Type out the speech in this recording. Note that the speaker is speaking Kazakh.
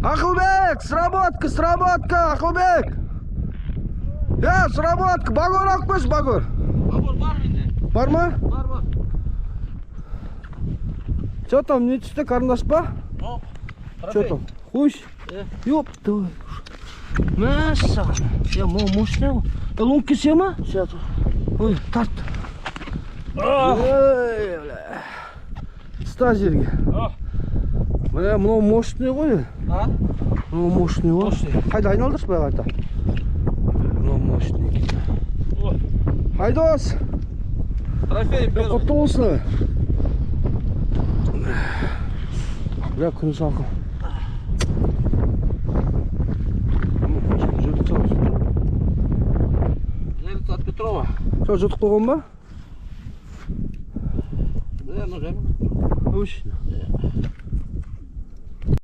Ақылбек, сработка, Ақылбек. Сработка, багор ақпыз, багор. Багор бар менде. Бар ма? Бар. Что там, не чисто, карандаш па? Что там? Хуйш? Ёп, твою. Мәссаған. Мощный. Лунки сема? Сейчас. Ой, тарт. Ста жерге. Мына мощный ғой. Мына мощный ғой. Қайда айналдыршы бай қайта. Мына мощный екен. Айдос. Трофей беру. Құтты болсын. Бля, күні салқын. Жерлица от Петрова. Что, жұтып қойған ба? Да, ножем. Өшін.